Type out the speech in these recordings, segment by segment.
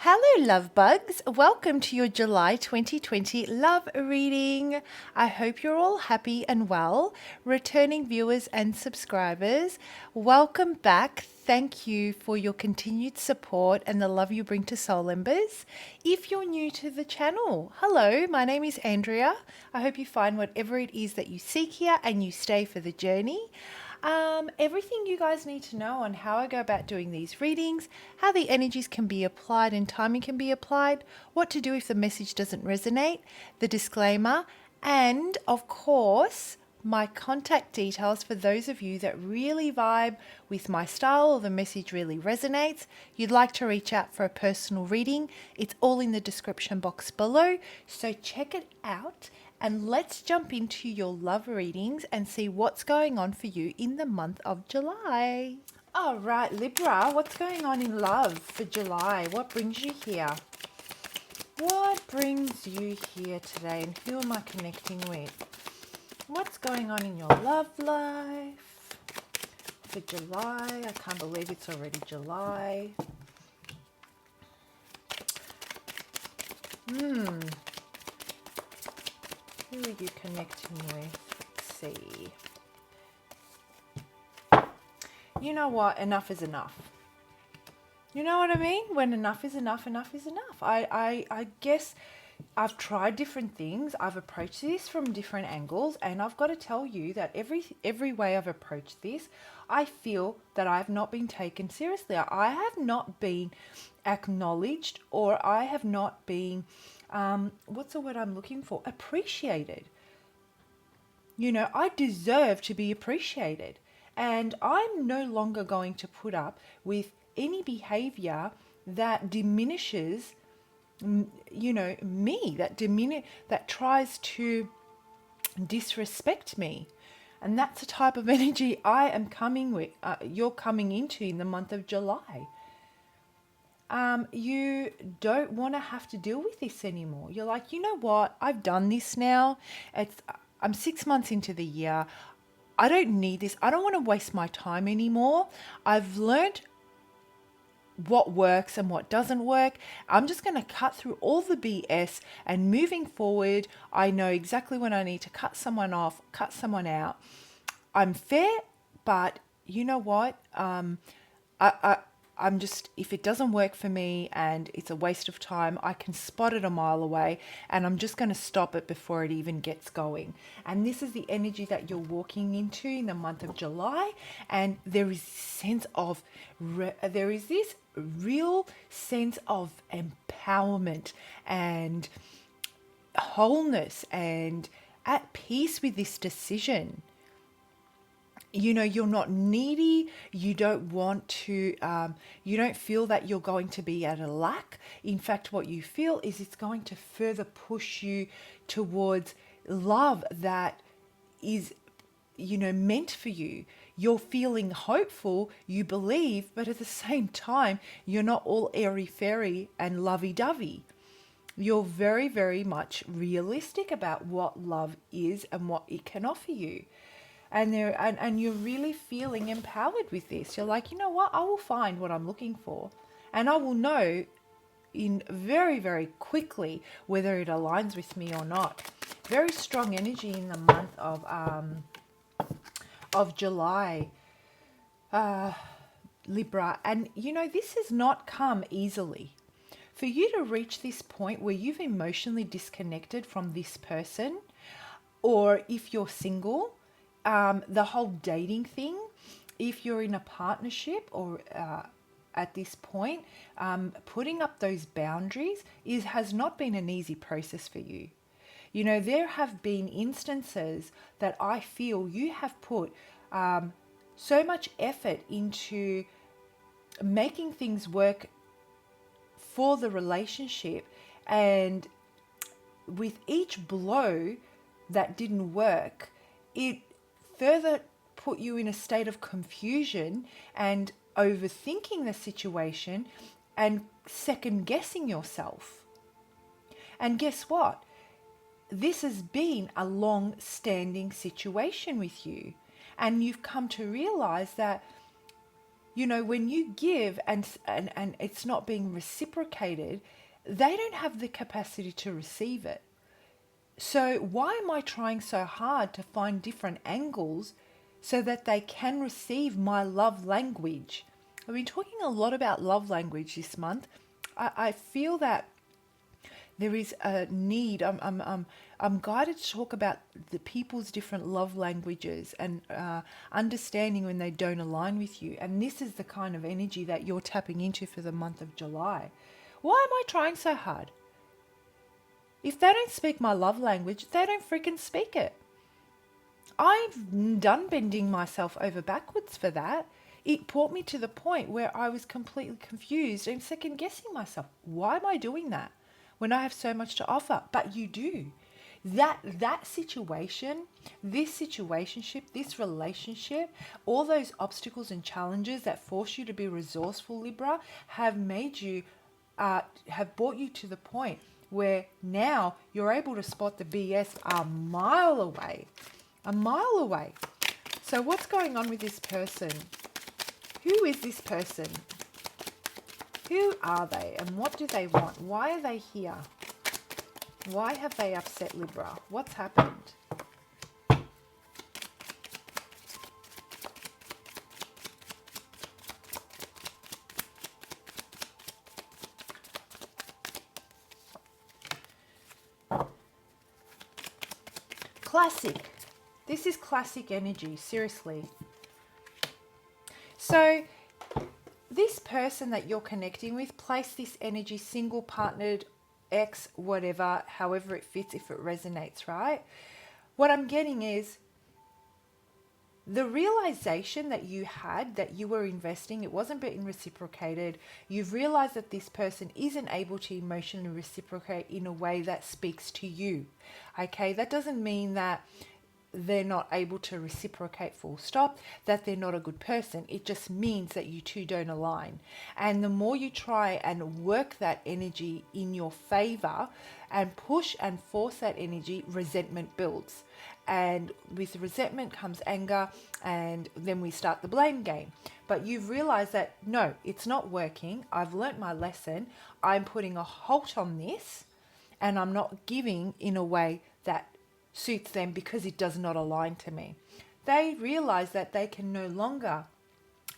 Hello, love bugs. Welcome to your July 2020 love reading. I hope you're all happy and well. Returning viewers and subscribers, welcome back. Thank you for your continued support and the love you bring to Soul Embers. If you're new to the channel, hello, my name is Andrea. I hope you find whatever it is that you seek here and you stay for the journey. Everything you guys need to know on how I go about doing these readings, how the energies can be applied and timing can be applied, what to do if the message doesn't resonate, the disclaimer, and of course, my contact details for those of you that really vibe with my style or the message really resonates. You'd like to reach out for a personal reading. It's all in the description box below, so check it out. And let's jump into your love readings and see what's going on for you in the month of July. All right, Libra, what's going on in love for July? What brings you here? What brings you here today, and who am I connecting with? What's going on in your love life for July? I can't believe it's already July. Who are you connecting with? Let's see. You know what? Enough is enough. You know what I mean? When enough is enough, enough is enough. I guess I've tried different things. I've approached this from different angles, and I've got to tell you that every way I've approached this, I feel that I've not been taken seriously. I have not been acknowledged, or I have not been what's the word I'm looking for? Appreciated. You know, I deserve to be appreciated. And I'm no longer going to put up with any behavior that diminishes, you know, me, that tries to disrespect me. And that's the type of energy I am coming with, you're coming into in the month of July. You don't want to have to deal with this anymore. You're like, you know what? I've done this now. I'm 6 months into the year. I don't need this. I don't want to waste my time anymore. I've learned what works and what doesn't work. I'm just going to cut through all the BS, and moving forward, I know exactly when I need to cut someone off, cut someone out. I'm fair, but you know what? I'm just, if it doesn't work for me and it's a waste of time, I can spot it a mile away, and I'm just going to stop it before it even gets going. And this is the energy that you're walking into in the month of July. And there is this real sense of empowerment and wholeness and at peace with this decision. You know, you're not needy. You don't want to, you don't feel that you're going to be at a lack. In fact, what you feel is it's going to further push you towards love that is, you know, meant for you. You're feeling hopeful, you believe, but at the same time, you're not all airy-fairy and lovey-dovey. You're very, very much realistic about what love is and what it can offer you. And you're really feeling empowered with this. You're like, you know what? I will find what I'm looking for. And I will know in very, very quickly whether it aligns with me or not. Very strong energy in the month of July, Libra. And, you know, this has not come easily. For you to reach this point where you've emotionally disconnected from this person, or if you're single, the whole dating thing, if you're in a partnership or at this point, putting up those boundaries has not been an easy process for you. You know, there have been instances that I feel you have put so much effort into making things work for the relationship, and with each blow that didn't work, it further put you in a state of confusion and overthinking the situation and second guessing yourself. And guess what? This has been a long-standing situation with you, and you've come to realize that You know, when you give and it's not being reciprocated, they don't have the capacity to receive it. So why am I trying so hard to find different angles so that they can receive my love language? I've been talking a lot about love language this month. I feel that there is a need. I'm guided to talk about the people's different love languages and understanding when they don't align with you. And this is the kind of energy that you're tapping into for the month of July. Why am I trying so hard? If they don't speak my love language, they don't freaking speak it. I've done bending myself over backwards for that. It brought me to the point where I was completely confused and second guessing myself. Why am I doing that when I have so much to offer? But you do. That situation, this situationship, this relationship, all those obstacles and challenges that force you to be resourceful, Libra, have made you, have brought you to the point where now you're able to spot the BS a mile away. A mile away. So what's going on with this person? Who is this person? Who are they and what do they want? Why are they here? Why have they upset Libra? What's happened? Classic. This is classic energy, seriously. So this person that you're connecting with, place this energy single, partnered, ex, whatever, however it fits, if it resonates, right? What I'm getting is the realization that you had that you were investing, it wasn't being reciprocated. You've realized that this person isn't able to emotionally reciprocate in a way that speaks to you. Okay, that doesn't mean that they're not able to reciprocate full stop, that they're not a good person. It just means that you two don't align. And the more you try and work that energy in your favor and push and force that energy, resentment builds. And with resentment comes anger, and then we start the blame game. But you've realized that no, it's not working. I've learnt my lesson. I'm putting a halt on this, and I'm not giving in a way that suits them because it does not align to me. They realize that they can no longer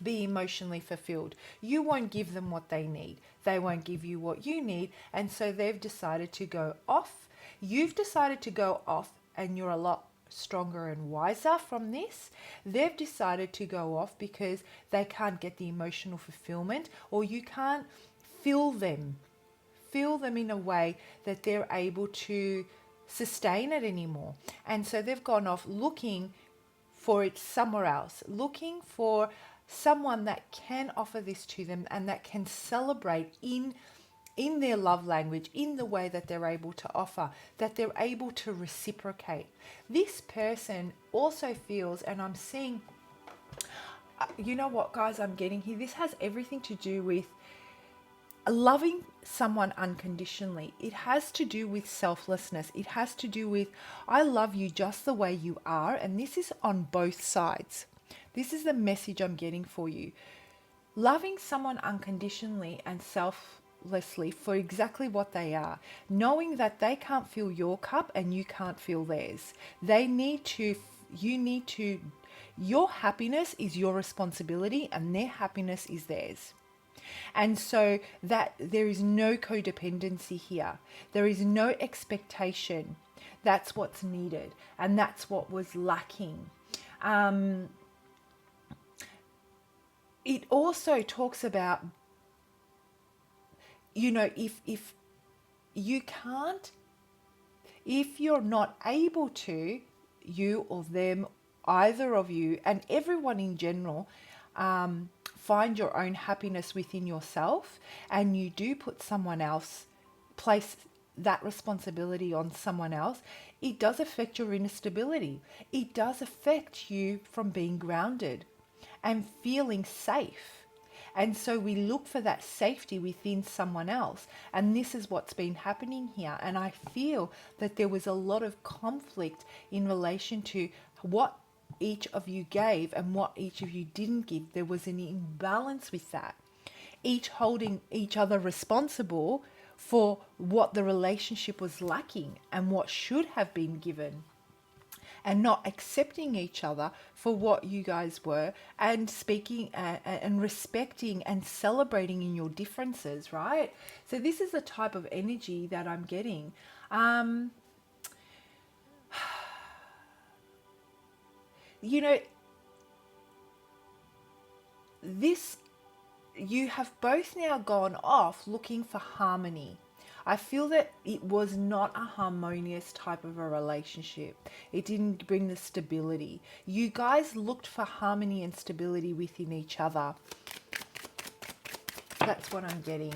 be emotionally fulfilled. You won't give them what they need. They won't give you what you need. And so they've decided to go off. You've decided to go off, and you're a lot stronger and wiser from this. They've decided to go off because they can't get the emotional fulfillment, or you can't feel them in a way that they're able to sustain it anymore. And so they've gone off looking for it somewhere else, looking for someone that can offer this to them and that can celebrate in their love language, in the way that they're able to offer, that they're able to reciprocate. This person also feels, and I'm seeing, you know what, guys, I'm getting here, this has everything to do with loving someone unconditionally. It has to do with selflessness. It has to do with, I love you just the way you are. And this is on both sides. This is the message I'm getting for you. Loving someone unconditionally and selflessly for exactly what they are. Knowing that they can't fill your cup and you can't fill theirs. Your happiness is your responsibility and their happiness is theirs. And so that there is no codependency here. There is no expectation. That's what's needed. And that's what was lacking. It also talks about, you know, if you can't, if you're not able to, you or them, either of you, and everyone in general, find your own happiness within yourself, and you do put someone else, place that responsibility on someone else, it does affect your inner stability. It does affect you from being grounded and feeling safe. And so we look for that safety within someone else. And this is what's been happening here. And I feel that there was a lot of conflict in relation to what each of you gave and what each of you didn't give. There was an imbalance with that, each holding each other responsible for what the relationship was lacking and what should have been given, and not accepting each other for what you guys were, and speaking and respecting and celebrating in your differences, right? So this is the type of energy that I'm getting. You know, this, you have both now gone off looking for harmony. I feel that it was not a harmonious type of a relationship. It didn't bring the stability. You guys looked for harmony and stability within each other. That's what I'm getting.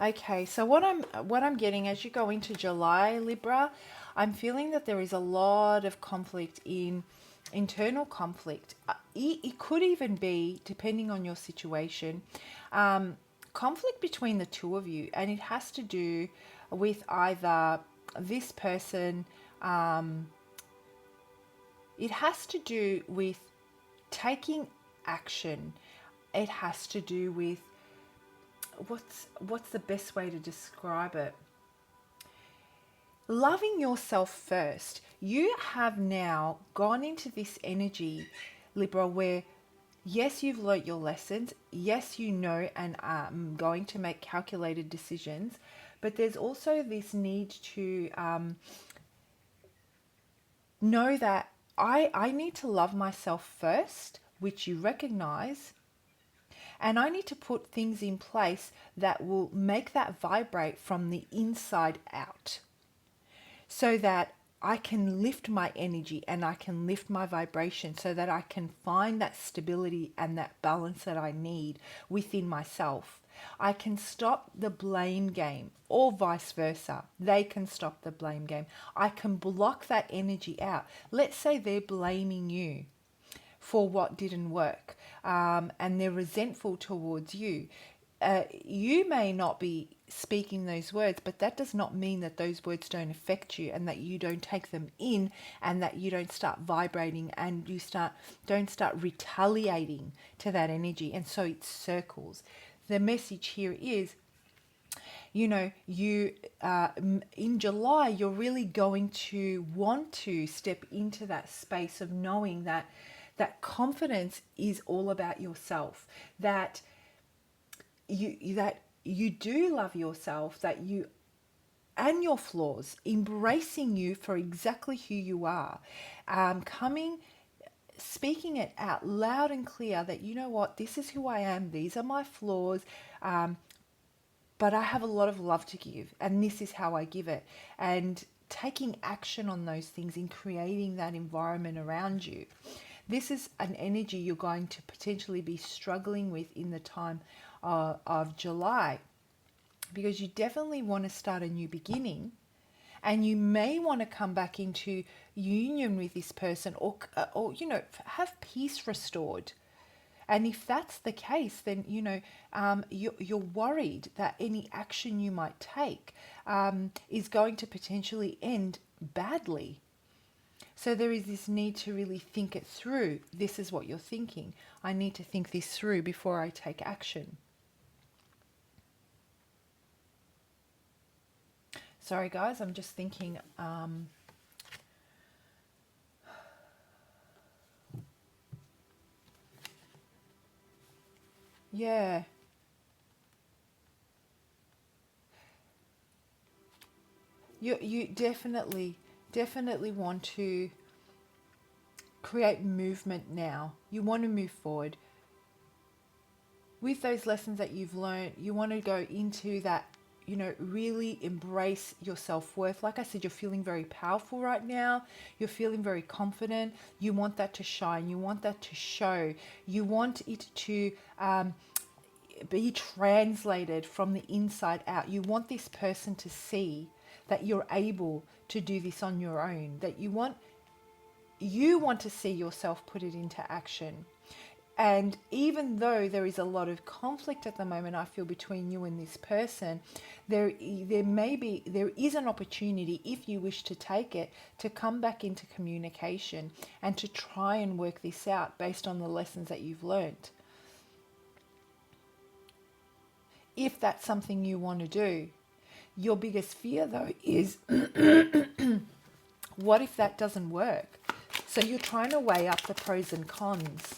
Okay, so what I'm getting as you go into July, Libra, I'm feeling that there is a lot of conflict, in internal conflict. It could even be, depending on your situation, conflict between the two of you, and it has to do with either this person. It has to do with taking action. It has to do with what's the best way to describe it? Loving yourself first. You have now gone into this energy, Libra, where yes, you've learnt your lessons. Yes, you know and are going to make calculated decisions. But there's also this need to know that I need to love myself first, which you recognize. And I need to put things in place that will make that vibrate from the inside out, so that I can lift my energy and I can lift my vibration, so that I can find that stability and that balance that I need within myself. I can stop the blame game, or vice versa. They can stop the blame game. I can block that energy out. Let's say they're blaming you for what didn't work, and they're resentful towards you. You may not be speaking those words, but that does not mean that those words don't affect you, and that you don't take them in, and that you don't start vibrating, and you don't start retaliating to that energy, and so it circles. The message here is, you know, you in July, you're really going to want to step into that space of knowing that confidence is all about yourself, that you do love yourself, that you and your flaws, embracing you for exactly who you are, speaking it out loud and clear, that you know what, this is who I am, these are my flaws, but I have a lot of love to give, and this is how I give it, and taking action on those things in creating that environment around you. This is an energy you're going to potentially be struggling with in the time of July, because you definitely want to start a new beginning, and you may want to come back into union with this person, or you know, have peace restored. And if that's the case, then you know, you're worried that any action you might take is going to potentially end badly. So there is this need to really think it through. This is what you're thinking. I need to think this through before I take action. Sorry guys, I'm just thinking, yeah, you definitely want to create movement now. You want to move forward with those lessons that you've learned. You want to go into that, you know, really embrace your self-worth. Like I said, you're feeling very powerful right now. You're feeling very confident. You want that to shine. You want that to show. You want it to be translated from the inside out. You want this person to see that you're able to do this on your own, that you want to see yourself put it into action. And even though there is a lot of conflict at the moment, I feel, between you and this person, there is an opportunity, if you wish to take it, to come back into communication and to try and work this out based on the lessons that you've learned. If that's something you want to do. Your biggest fear, though, is what if that doesn't work? So you're trying to weigh up the pros and cons.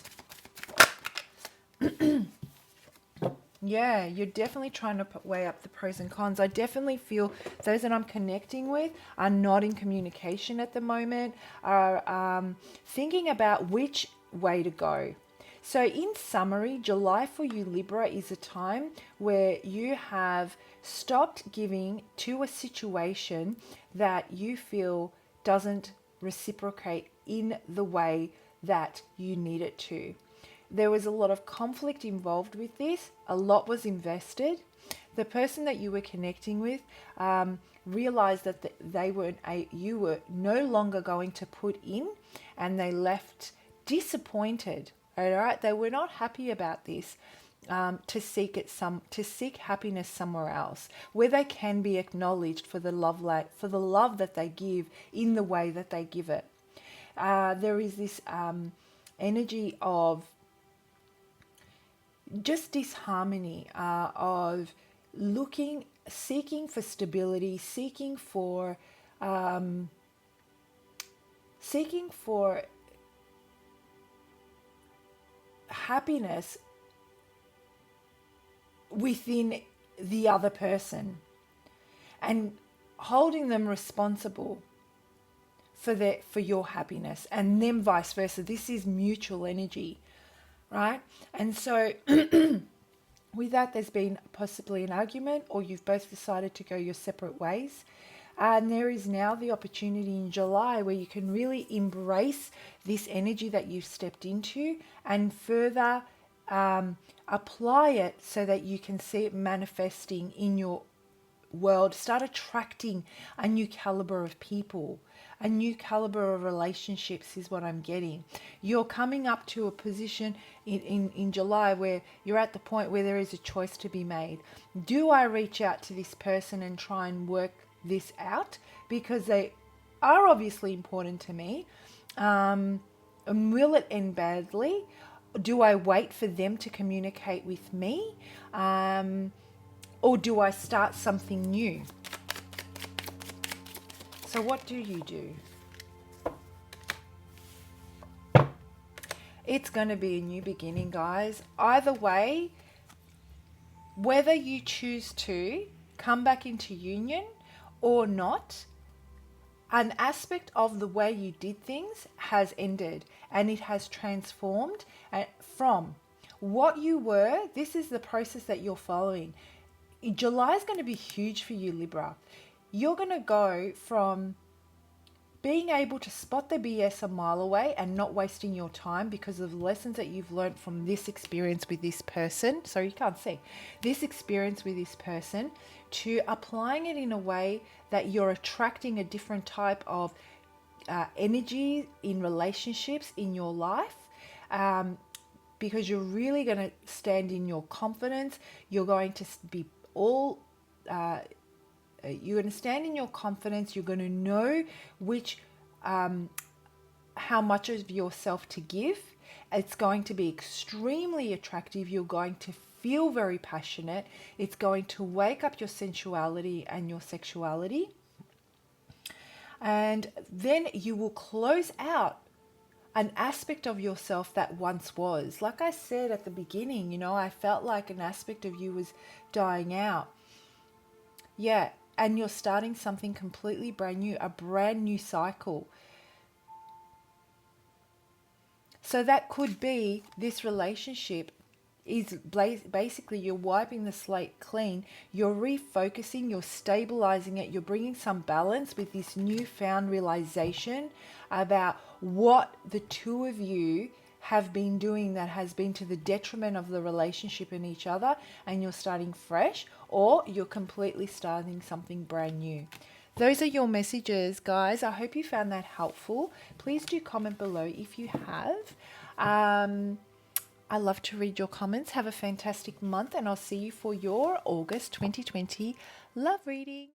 Yeah, you're definitely trying to weigh up the pros and cons. I definitely feel those that I'm connecting with are not in communication at the moment, are thinking about which way to go. So in summary, July for you, Libra, is a time where you have stopped giving to a situation that you feel doesn't reciprocate in the way that you need it to. There was a lot of conflict involved with this. A lot was invested. The person that you were connecting with realized that you were no longer going to put in, and they left disappointed. All right, they were not happy about this. To seek happiness somewhere else, where they can be acknowledged for the love that they give in the way that they give it. There is this energy of just disharmony, of seeking for stability, seeking for happiness within the other person, and holding them responsible for your happiness, and them vice versa. This is mutual energy, right? And so with that, there's been possibly an argument, or you've both decided to go your separate ways. And there is now the opportunity in July where you can really embrace this energy that you've stepped into and further apply it so that you can see it manifesting in your world. Start attracting a new caliber of people, a new caliber of relationships is what I'm getting. You're coming up to a position in July where you're at the point where there is a choice to be made. Do I reach out to this person and try and work this out, because they are obviously important to me, and will it end badly? Do I wait for them to communicate with me, or do I start something new? So what do you do? It's going to be a new beginning, guys. Either way, whether you choose to come back into union or not, an aspect of the way you did things has ended, and it has transformed from what you were. This is the process that you're following. July is going to be huge for you, Libra. You're going to go from being able to spot the BS a mile away and not wasting your time because of the lessons that you've learned from this experience with this person. Sorry, you can't see. This experience with this person, to applying it in a way that you're attracting a different type of energy in relationships in your life, because you're really going to stand in your confidence. You're going to be you're going to stand in your confidence. You're going to know how much of yourself to give. It's going to be extremely attractive. You're going to feel very passionate. It's going to wake up your sensuality and your sexuality. And then you will close out an aspect of yourself that once was. Like I said at the beginning, I felt like an aspect of you was dying out. Yeah, and you're starting something completely brand new, a brand new cycle. So that could be this relationship is basically you're wiping the slate clean, you're refocusing, you're stabilizing it, you're bringing some balance with this newfound realization about what the two of you have been doing that has been to the detriment of the relationship and each other, and you're starting fresh, or you're completely starting something brand new. Those are your messages, guys. I hope you found that helpful. Please do comment below if you have. I love to read your comments. Have a fantastic month, and I'll see you for your August 2020 love reading.